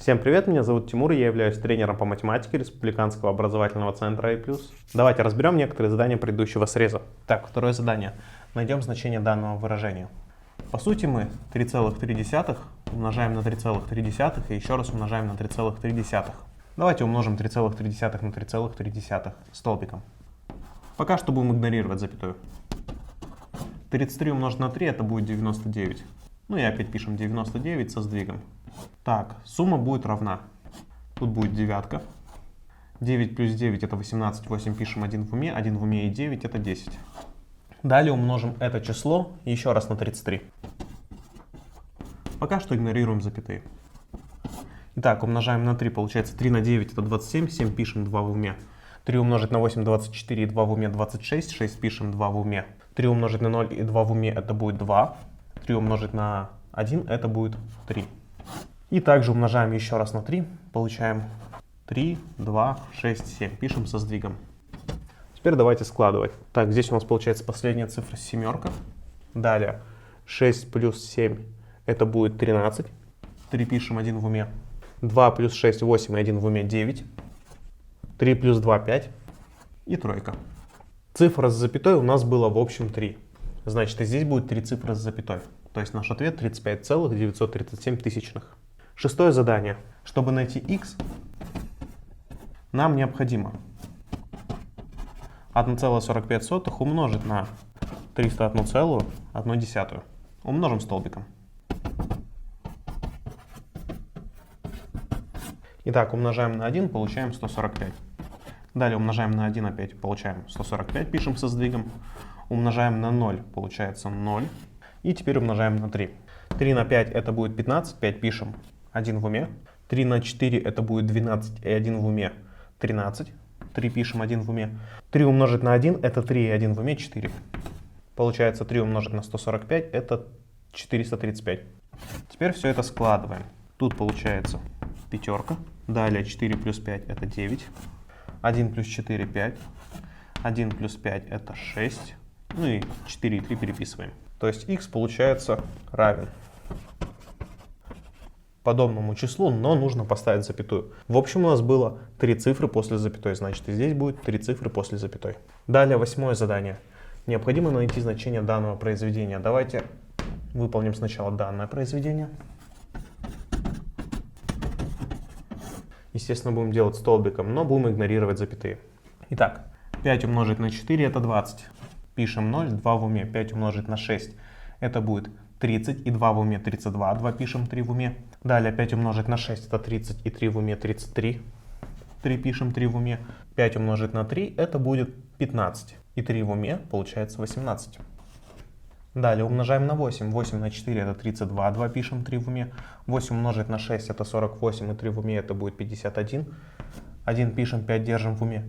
Всем привет, меня зовут Тимур, я являюсь тренером по математике Республиканского образовательного центра A+. Давайте разберем некоторые задания предыдущего среза. Так, второе задание. Найдем значение данного выражения. По сути мы 3,3 умножаем на 3,3 и еще раз умножаем на 3,3. Давайте умножим 3,3 на 3,3 столбиком. Пока что будем игнорировать запятую. 33 умножить на 3 это будет 99. Ну и опять пишем 99 со сдвигом. Так, сумма будет равна. Тут будет девятка. 9 плюс 9 это 18, 8 пишем 1 в уме и 9 это 10. Далее умножим это число еще раз на 33. Пока что игнорируем запятые. Итак, умножаем на 3, получается 3 на 9 это 27, 7 пишем 2 в уме. 3 умножить на 8 24 и 2 в уме 26, 6 пишем 2 в уме. 3 умножить на 0 и 2 в уме это будет 2. 3 умножить на 1 это будет 3. И также умножаем еще раз на 3, получаем 3, 2, 6, 7. Пишем со сдвигом. Теперь давайте складывать. Так, здесь у нас получается последняя цифра семерка. Далее 6 плюс 7 это будет 13. 3 пишем 1 в уме. 2 плюс 6 8 и 1 в уме 9. 3 плюс 2 5 и тройка. Цифра с запятой у нас было в общем 3. Значит, и здесь будет 3 цифры с запятой. То есть наш ответ 35,937 тысячных. Шестое задание. Чтобы найти x, нам необходимо 1,45 умножить на 301,1. Умножим столбиком. Итак, умножаем на 1, получаем 145. Далее умножаем на 1 опять, получаем 145, пишем со сдвигом. Умножаем на 0, получается 0. И теперь умножаем на 3. 3 на 5 это будет 15, 5 пишем 1 в уме. 3 на 4 это будет 12 и 1 в уме 13. 3 пишем 1 в уме. 3 умножить на 1 это 3 и 1 в уме 4. Получается 3 умножить на 145 это 435. Теперь все это складываем. Тут получается пятерка. Далее 4 плюс 5 это 9. 1 плюс 4 5. 1 плюс 5 это 6. Ну и 4 и 3 переписываем. То есть x получается равен подобному числу, но нужно поставить запятую. В общем, у нас было 3 цифры после запятой, значит и здесь будет 3 цифры после запятой. Далее восьмое задание. Необходимо найти значение данного произведения. Давайте выполним сначала данное произведение. Естественно, будем делать столбиком, но будем игнорировать запятые. Итак, 5 умножить на 4 это 20. Пишем 0, 2 в уме. 5 умножить на 6 это будет 30 и 2 в уме 32. 2 пишем 3 в уме. Далее 5 умножить на 6 это 30 и 3 в уме 33. 3 пишем 3 в уме. 5 умножить на 3 это будет 15. И 3 в уме получается 18. Далее умножаем на 8. 8 на 4 это 32. 2 пишем 3 в уме. 8 умножить на 6 это 48 и 3 в уме это будет 51. 1 пишем, 5 держим в уме.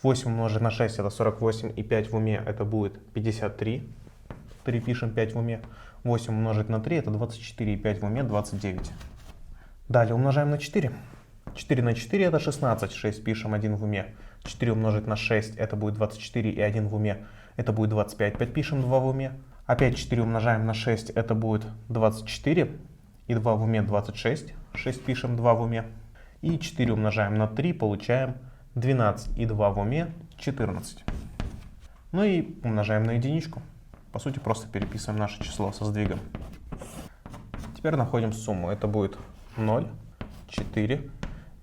8 умножить на 6 это 48 и 5 в уме это будет 53. 3 пишем, 5 в уме. 8 умножить на 3 это 24 и 5 в уме 29. Далее умножаем на 4. 4 на 4 это 16. 6 пишем, 1 в уме. 4 умножить на 6 это будет 24 и 1 в уме это будет 25. 5 пишем, 2 в уме. Опять 4 умножаем на 6 это будет 24 и 2 в уме 26. 6 пишем, 2 в уме. И 4 умножаем на 3 получаем 12 и 2 в уме 14. Ну и умножаем на единичку. По сути, просто переписываем наше число со сдвигом. Теперь находим сумму. Это будет 0, 4.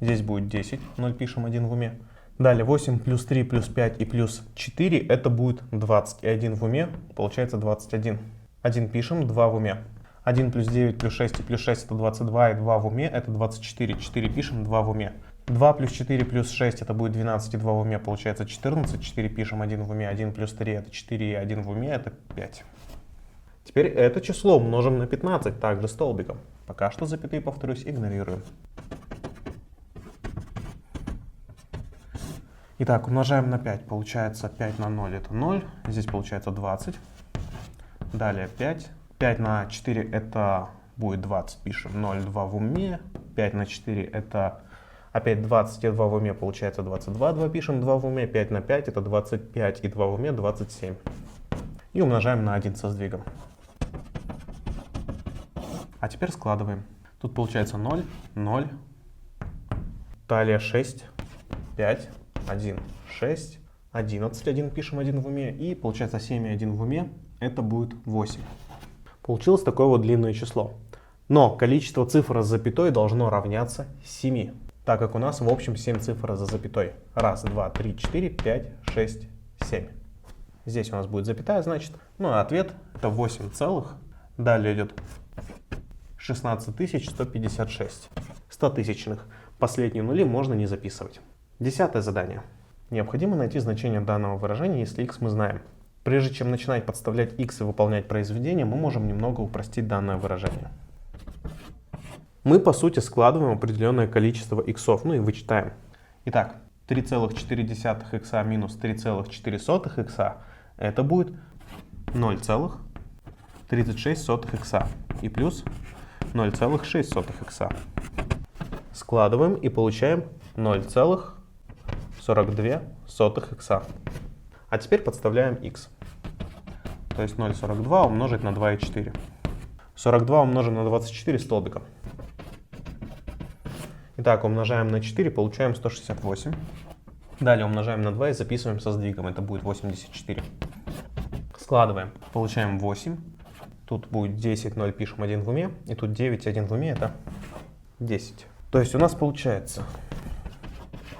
Здесь будет 10. 0 пишем, 1 в уме. Далее 8 плюс 3 плюс 5 и плюс 4 это будет 20. И 1 в уме получается 21. 1 пишем, 2 в уме. 1 плюс 9 плюс 6 и плюс 6 это 22. И 2 в уме это 24. 4 пишем, 2 в уме. 2 плюс 4 плюс 6 это будет 12 и 2 в уме получается 14. 4 пишем, 1 в уме. 1 плюс 3 это 4 и 1 в уме это 5. Теперь это число умножим на 15, также столбиком. Пока что запятые, повторюсь, игнорируем. Итак, умножаем на 5. Получается 5 на 0 это 0. Здесь получается 20. Далее 5. 5 на 4 это будет 20. Пишем 0, 2 в уме. 5 на 4 это опять 20 и 2 в уме получается 22. 2 пишем, 2 в уме. 5 на 5 это 25 и 2 в уме 27. И умножаем на 1 со сдвигом. А теперь складываем. Тут получается 0, 0, Далее 6, 5, 1, 6, 11, 1 пишем 1 в уме. И получается 7 и 1 в уме, это будет 8. Получилось такое вот длинное число. Но количество цифр с запятой должно равняться 7, так как у нас в общем 7 цифр за запятой. 1, 2, 3, 4, 5, 6, 7. Здесь у нас будет запятая, значит. Ну а ответ это 8 целых. Далее идет 16156. 100-тысячных. Последние нули можно не записывать. 10-е задание. Необходимо найти значение данного выражения, если x мы знаем. Прежде чем начинать подставлять x и выполнять произведение, мы можем немного упростить данное выражение. Мы по сути складываем определенное количество иксов, ну и вычитаем. Итак, 3,4 икса минус 3,4 икса это будет 0,36 икса и плюс 0,6 икса. Складываем и получаем 0,42 икса. А теперь подставляем x. То есть 0,42 умножить на 2,4. 42 умножим на 24 столбиком. Итак, умножаем на 4, получаем 168. Далее умножаем на 2 и записываем со сдвигом. Это будет 84. Складываем. Получаем 8. Тут будет 10, 0 пишем 1 в уме. И тут 9, 1 в уме это 10. То есть у нас получается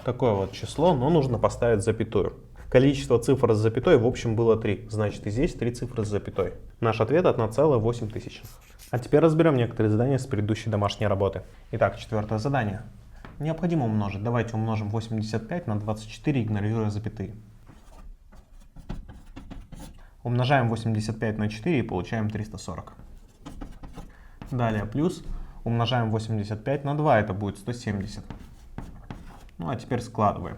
такое вот число, но нужно поставить запятую. Количество цифр с запятой в общем было 3. Значит, и здесь 3 цифры с запятой. Наш ответ 1,8. А теперь разберем некоторые задания с предыдущей домашней работы. Итак, 4-е задание. Необходимо умножить. Давайте умножим 85 на 24, игнорируя запятые. Умножаем 85 на 4 и получаем 340. Далее плюс. Умножаем 85 на 2, это будет 170. Ну а теперь складываем.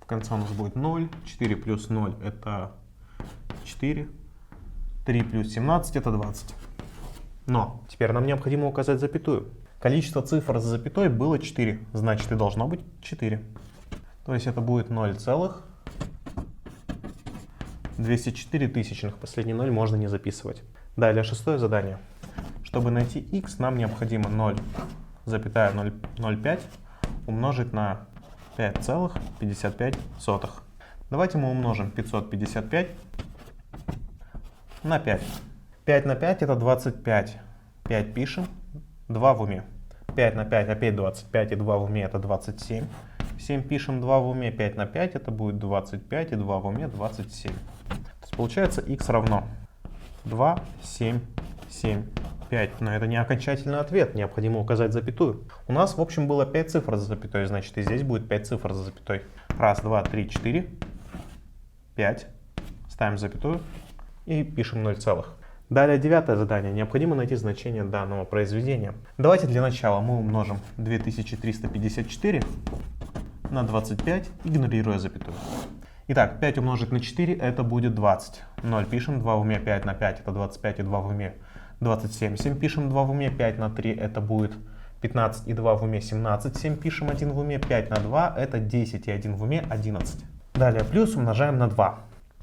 В конце у нас будет 0, 4 плюс 0 это 4, 3 плюс 17 это 20. Но теперь нам необходимо указать запятую. Количество цифр с запятой было 4, значит и должно быть 4. То есть это будет 0,204 тысячных. Последний 0 можно не записывать. Далее 6-е задание. Чтобы найти x, нам необходимо 0,05 умножить на 5,55. Давайте мы умножим 555 на 5. 5 на 5 это 25. 5 пишем, 2 в уме. 5 на 5 опять 25 и 2 в уме это 27. 7 пишем, 2 в уме, 5 на 5 это будет 25 и 2 в уме 27. То есть получается x равно 2, 7, 7, 5. Но это не окончательный ответ, необходимо указать запятую. У нас в общем было 5 цифр за запятой, значит и здесь будет 5 цифр за запятой. 1, 2, 3, 4, 5. Ставим запятую и пишем 0 целых. Далее 9-е задание. Необходимо найти значение данного произведения. Давайте для начала мы умножим 2354 на 25, игнорируя запятую. Итак, 5 умножить на 4 это будет 20. 0 пишем, 2 в уме, 5 на 5 это 25 и 2 в уме 27. 7 пишем, 2 в уме, 5 на 3 это будет 15 и 2 в уме 17. 7 пишем, 1 в уме, 5 на 2 это 10 и 1 в уме 11. Далее плюс умножаем на 2.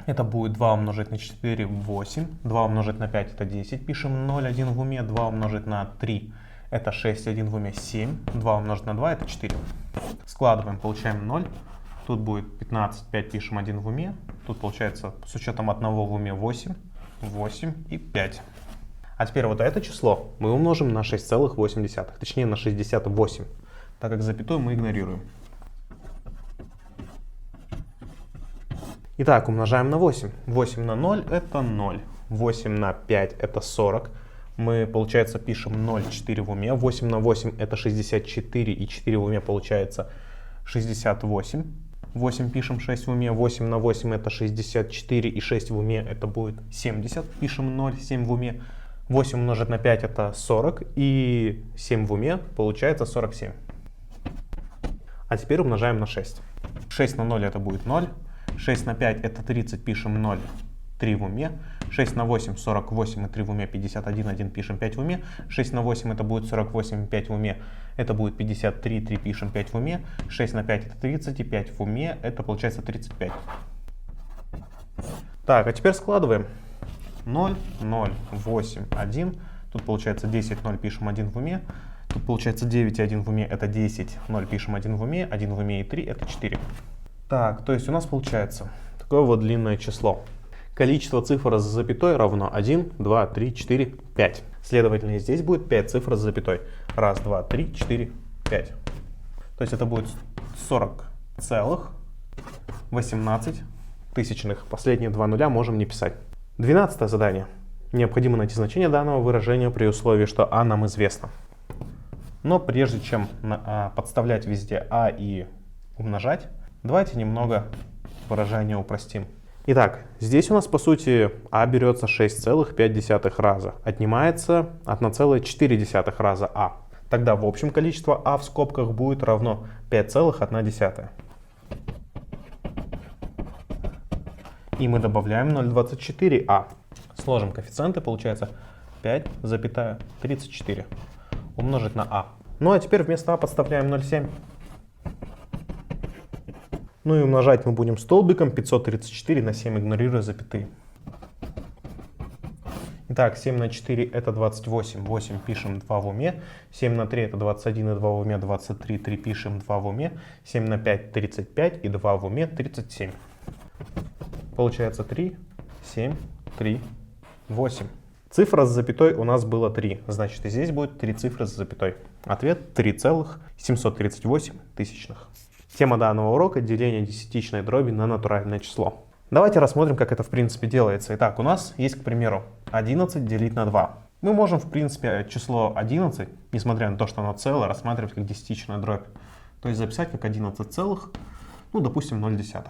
Это будет 2 умножить на 4, 8. 2 умножить на 5, это 10. Пишем 0, 1 в уме. 2 умножить на 3, это 6, 1 в уме, 7. 2 умножить на 2, это 4. Складываем, получаем 0. Тут будет 15, 5 пишем, 1 в уме. Тут получается с учетом 1 в уме 8, 8 и 5. А теперь вот это число мы умножим на 6,8. Точнее на 68, так как запятую мы игнорируем. Итак, умножаем на 8. 8 на 0 это 0. 8 на 5 это 40. Мы, получается, пишем 0, 4 в уме. 8 на 8 это 64 и 4 в уме получается 68. 8 пишем, 6 в уме. 8 на 8 это 64 и 6 в уме это будет 70. Пишем 0, 7 в уме. 8 умножить на 5 это 40 и 7 в уме получается 47. А теперь умножаем на 6. 6 на 0 это будет 0. 6 на 5 это 30, пишем 0, 3 в уме. 6 на 8 48 и 3 в уме 51, 1 пишем 5 в уме. 6 на 8 это будет 48, 5 в уме это будет 53, 3 пишем 5 в уме. 6 на 5 это 30 и 5 в уме это получается 35. Так, а теперь складываем. 0, 0, 8, 1. Тут получается 10, 0 пишем 1 в уме. Тут получается 9 и 1 в уме это 10. 0 пишем 1 в уме и 3 это 4. Так, то есть у нас получается такое вот длинное число. Количество цифр с запятой равно 1, 2, 3, 4, 5. Следовательно, здесь будет 5 цифр с запятой. 1, 2, 3, 4, 5. То есть это будет 40,18 тысячных. Последние два нуля можем не писать. 12 задание. Необходимо найти значение данного выражения при условии, что а нам известно. Но прежде чем подставлять везде а и умножать, давайте немного выражение упростим. Итак, здесь у нас по сути а берется 6,5 раза, отнимается 1,4 раза а. Тогда в общем количество а в скобках будет равно 5,1. И мы добавляем 0,24а. Сложим коэффициенты, получается 5,34 умножить на а. Ну а теперь вместо а подставляем 0,7. Ну и умножать мы будем столбиком 534 на 7, игнорируя запятые. Итак, 7 на 4 это 28, 8 пишем 2 в уме, 7 на 3 это 21 и 2 в уме 23, 3 пишем 2 в уме, 7 на 5 35 и 2 в уме 37. Получается 3, 7, 3, 8. Цифра с запятой у нас было 3, значит и здесь будет 3 цифры с запятой. Ответ 3,738 тысячных. Тема данного урока — деление десятичной дроби на натуральное число. Давайте рассмотрим, как это в принципе делается. Итак, у нас есть, к примеру, 11 делить на 2. Мы можем, в принципе, число 11, несмотря на то, что оно целое, рассматривать как десятичная дробь. То есть записать как 11 целых, ну, допустим, 0,1.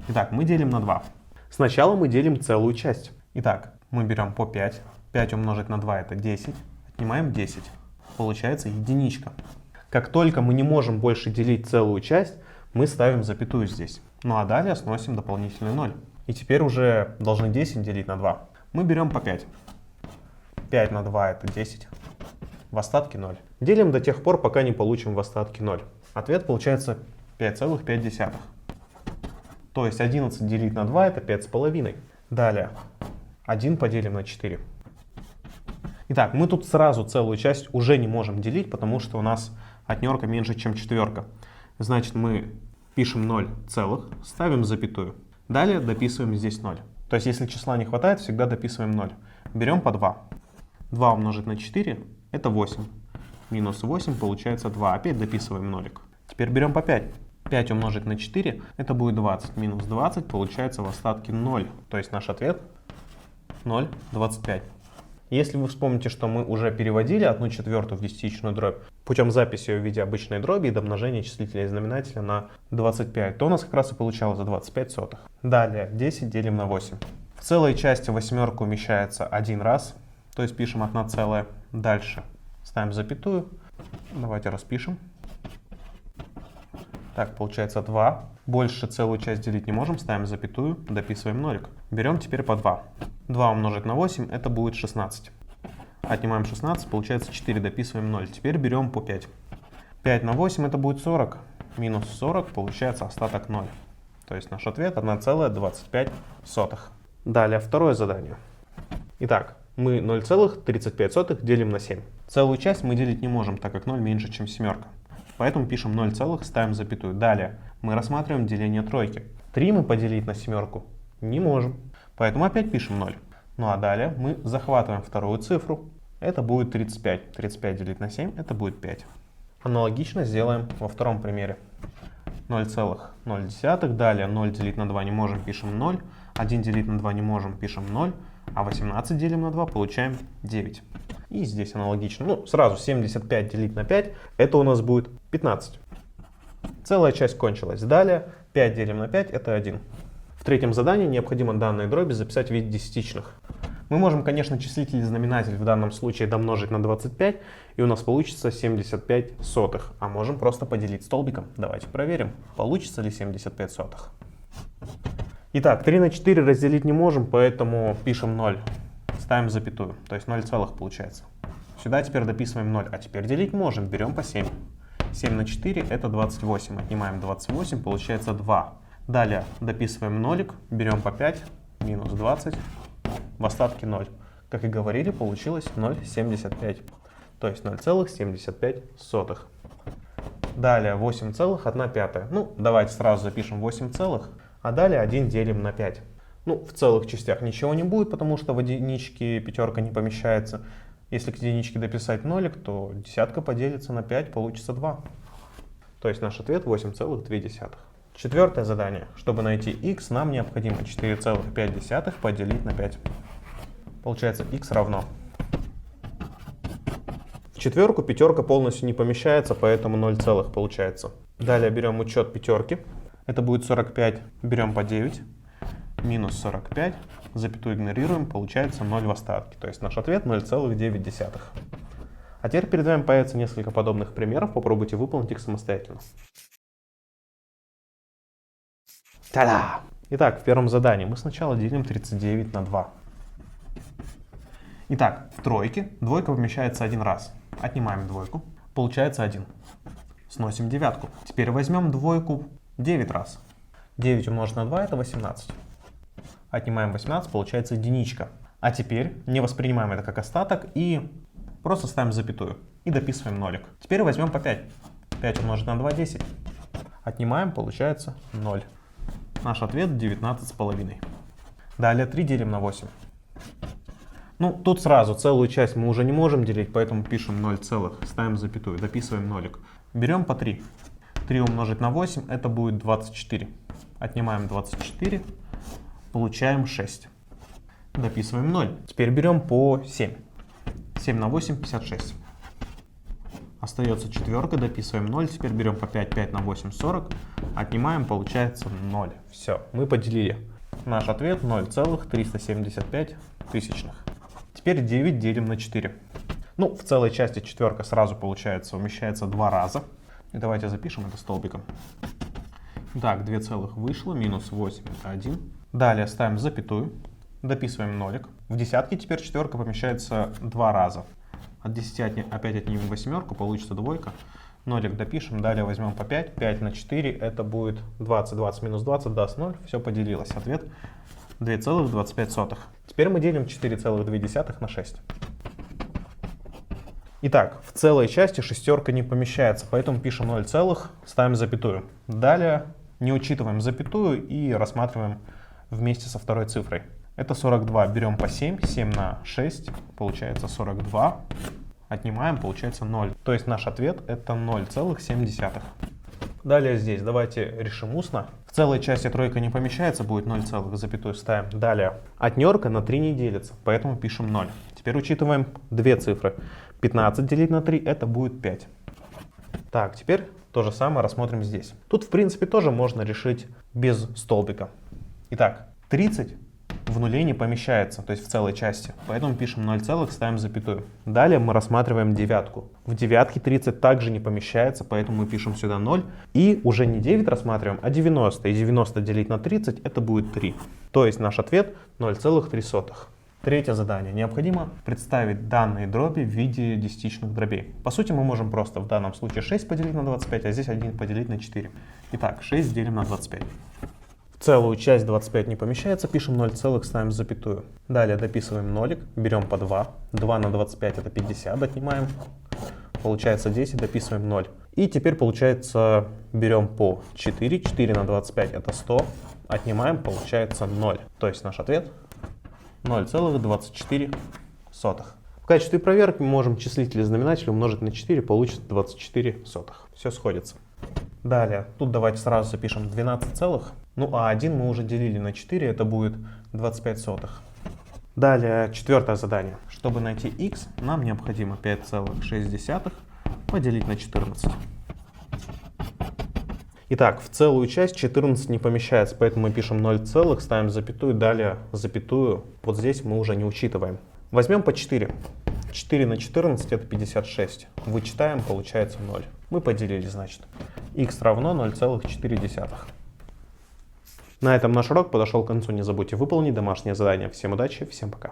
Итак, мы делим на 2. Сначала мы делим целую часть. Итак, мы берем по 5. 5 умножить на 2 это 10. Отнимаем 10. Получается единичка. Как только мы не можем больше делить целую часть, мы ставим запятую здесь. Ну а далее сносим дополнительный 0. И теперь уже должны 10 делить на 2. Мы берем по 5. 5 на 2 это 10. В остатке 0. Делим до тех пор, пока не получим в остатке 0. Ответ получается 5,5. То есть 11 делить на 2 это 5,5. Далее 1 поделим на 4. Итак, мы тут сразу целую часть уже не можем делить, потому что у нас отнерка меньше, чем четверка. Значит, мы пишем 0 целых, ставим запятую. Далее дописываем здесь 0. То есть, если числа не хватает, всегда дописываем 0. Берем по 2. 2 умножить на 4 это 8. Минус 8 получается 2. Опять дописываем нолик. Теперь берем по 5. 5 умножить на 4 это будет 20. Минус 20 получается в остатке 0. То есть наш ответ 0,25. Если вы вспомните, что мы уже переводили 1/4 в десятичную дробь путем записи в виде обычной дроби и домножения числителя и знаменателя на 25, то у нас как раз и получалось за 25 сотых. Далее 10 делим на 8. В целой части восьмерка умещается один раз, то есть пишем 1 целая. Дальше ставим запятую. Давайте распишем. Так, получается 2. Больше целую часть делить не можем, ставим запятую, дописываем нолик. Берем теперь по 2. 2 умножить на 8 это будет 16. Отнимаем 16, получается 4, дописываем 0. Теперь берем по 5. 5 на 8 это будет 40. Минус 40 получается остаток 0. То есть наш ответ 1,25. Далее второе задание. Итак, мы 0,35 делим на 7. Целую часть мы делить не можем, так как 0 меньше, чем семерка. Поэтому пишем 0 целых, ставим запятую. Далее мы рассматриваем деление тройки. 3 мы поделить на семерку не можем. Поэтому опять пишем 0. Ну а далее мы захватываем вторую цифру. Это будет 35. 35 делить на 7 это будет 5. Аналогично сделаем во втором примере. 0,0. Далее 0 делить на 2 не можем, пишем 0. 1 делить на 2 не можем, пишем 0. А 18 делим на 2, получаем 9. И здесь аналогично. Ну, сразу 75 делить на 5, это у нас будет 15. Целая часть кончилась. Далее 5 делим на 5, это 1. В третьем задании необходимо данные дроби записать в виде десятичных. Мы можем, конечно, числитель и знаменатель в данном случае домножить на 25, и у нас получится 75 сотых. А можем просто поделить столбиком. Давайте проверим, получится ли 75 сотых. Итак, 3 на 4 разделить не можем, поэтому пишем 0. Ставим запятую, то есть 0 целых получается. Сюда теперь дописываем 0, а теперь делить можем, берем по 7. 7 на 4 это 28, отнимаем 28, получается 2. Далее дописываем нолик, берем по 5, минус 20, в остатке 0. Как и говорили, получилось 0,75. то есть 0,75. Далее 8,1. Ну, давайте сразу запишем 8 целых, а далее 1 делим на 5. Ну, в целых частях ничего не будет, потому что в единичке пятерка не помещается. Если к единичке дописать нолик, то десятка поделится на 5, получится 2. То есть наш ответ 8,2. Четвертое задание. Чтобы найти x, нам необходимо 4,5 поделить на 5. Получается x равно. В четверку пятерка полностью не помещается, поэтому 0 целых получается. Далее берем учет пятерки. Это будет 45, берем по 9. Минус 45, запятую игнорируем, получается 0 в остатке. То есть наш ответ 0,9. А теперь перед вами появится несколько подобных примеров, попробуйте выполнить их самостоятельно. Та-да! Итак, в первом задании мы сначала делим 39 на 2. Итак, в тройке двойка помещается один раз. Отнимаем двойку, получается 1. Сносим девятку. Теперь возьмем двойку 9 раз. 9 умножить на 2 это 18. Отнимаем 18, получается единичка. А теперь не воспринимаем это как остаток и просто ставим запятую. И дописываем нолик. Теперь возьмем по 5. 5 умножить на 2 10. Отнимаем, получается 0. Наш ответ 19,5. Далее 3 делим на 8. Ну, тут сразу целую часть мы уже не можем делить, поэтому пишем 0 целых, ставим запятую, дописываем нолик. Берем по 3. 3 умножить на 8 это будет 24. Отнимаем 24. Получаем 6. Дописываем 0. Теперь берем по 7. 7 на 8 56. Остается четверка, дописываем 0. Теперь берем по 5. 5 на 8 40. Отнимаем, получается 0. Все, мы поделили. Наш ответ 0,375 тысячных. Теперь 9 делим на 4. Ну, в целой части четверка сразу получается, умещается 2 раза. И давайте запишем это столбиком. Так, 2 целых вышло, минус 8 это 1. Далее ставим запятую, дописываем нолик. В десятке теперь четверка помещается 2 раза. От 10 опять отнимем восьмерку, получится двойка. Нолик допишем, далее возьмем по 5. 5 на 4 это будет 20. 20 минус 20 даст 0. Все поделилось. Ответ 2,25. Теперь мы делим 4,2 на 6. Итак, в целой части шестерка не помещается, поэтому пишем 0 целых, ставим запятую. Далее не учитываем запятую и рассматриваем вместе со второй цифрой. Это 42. Берем по 7. 7 на 6. Получается 42. Отнимаем. Получается 0. То есть наш ответ это 0,7. Далее здесь давайте решим устно. В целой части тройка не помещается. Будет 0 целых. Запятую ставим. Далее. Отнерка на 3 не делится. Поэтому пишем 0. Теперь учитываем две цифры. 15 делить на 3 это будет 5. Так, теперь то же самое рассмотрим здесь. Тут в принципе тоже можно решить без столбика. Итак, 30 в нуле не помещается, то есть в целой части. Поэтому пишем 0 целых, ставим запятую. Далее мы рассматриваем девятку. В девятке 30 также не помещается, поэтому мы пишем сюда 0. И уже не 9 рассматриваем, а 90. И 90 делить на 30 это будет 3. То есть наш ответ 0,3. Третье задание. Необходимо представить данные дроби в виде десятичных дробей. По сути мы можем просто в данном случае 6 поделить на 25, а здесь 1 поделить на 4. Итак, 6 делим на 25. В целую часть 25 не помещается, пишем 0 целых, ставим запятую. Далее дописываем нолик, берем по 2. 2 на 25 это 50, отнимаем. Получается 10, дописываем 0. И теперь получается берем по 4. 4 на 25 это 100. Отнимаем, получается 0. То есть наш ответ 0,24. В качестве проверки мы можем числитель и знаменатель умножить на 4, получится 24 сотых. Все сходится. Далее, тут давайте сразу запишем 12 целых. Ну а 1 мы уже делили на 4, это будет 25 сотых. Далее, четвертое задание. Чтобы найти x, нам необходимо 5,6 поделить на 14. Итак, в целую часть 14 не помещается, поэтому мы пишем 0 целых, ставим запятую, далее запятую. Вот здесь мы уже не учитываем. Возьмем по 4. 4 на 14 это 56. Вычитаем, получается 0. Мы поделили, значит. X равно 0,4. На этом наш урок подошел к концу. Не забудьте выполнить домашнее задание. Всем удачи, всем пока.